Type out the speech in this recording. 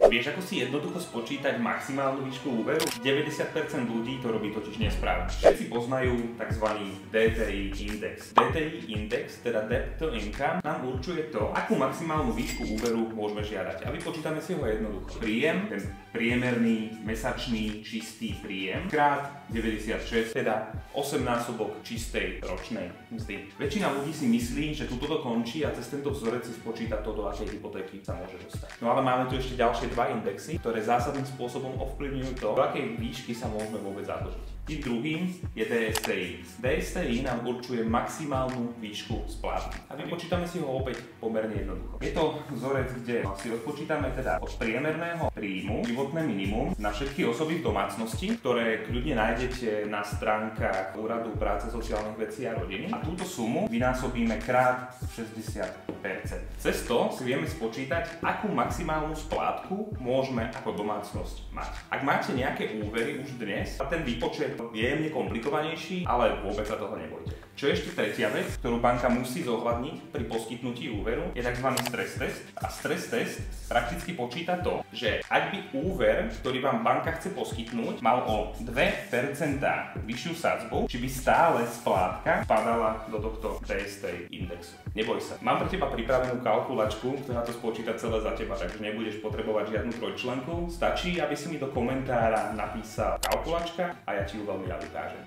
Vieš, ako si jednoducho spočítať maximálnu výšku úveru? 90% ľudí to robí totiž nesprávne. Všetci poznajú tzv. DTI index. DTI index, teda Debt to Income, nám určuje to, akú maximálnu výšku úveru môžeme žiadať. A vypočítame si ho jednoducho. Príjem, ten priemerný mesačný čistý príjem, krát 96, teda 8-násobok čistej ročnej mzdy. Väčšina ľudí si myslí, že tu toto končí a cez tento vzorec si spočíta to, do akej hypotéky sa môže dostať. No ale máme tu ešte ďalšie dva indexy, ktoré zásadným spôsobom ovplyvňujú to, do akej výšky sa môžeme vôbec zadlžiť. Tým druhým je DSTI. DSTI nám určuje maximálnu výšku splátky. A vypočítame si ho opäť pomerne jednoducho. Je to vzorec, kde si odpočítame teda od priemerného príjmu životné minimum na všetky osoby v domácnosti, ktoré kľudne nájdete na stránkach Úradu práce, sociálnych vecí a rodiny. A túto sumu vynásobíme krát 60%. Cez to si vieme spočítať, akú maximálnu splátku môžeme ako domácnosť mať. Ak máte nejaké úvery už dnes, a ten výpočet je jemne komplikovanejší, ale vôbec sa toho nebojte. Čo je ešte tretia vec, ktorú banka musí zohľadniť pri poskytnutí úveru, je tzv. Stres test. A stres test prakticky počíta to, že ak by úver, ktorý vám banka chce poskytnúť, mal o 2% vyššiu sadzbu, či by stále splátka padala do tohto DSTI indexu. Neboj sa. Mám pre teba pripravenú kalkulačku, ktorá to spočíta celé za teba, takže nebudeš potrebovať žiadnu trojčlenku. Stačí, aby si mi do komentára napísal kalkulačka a ja ti ju veľmi rád ukážem.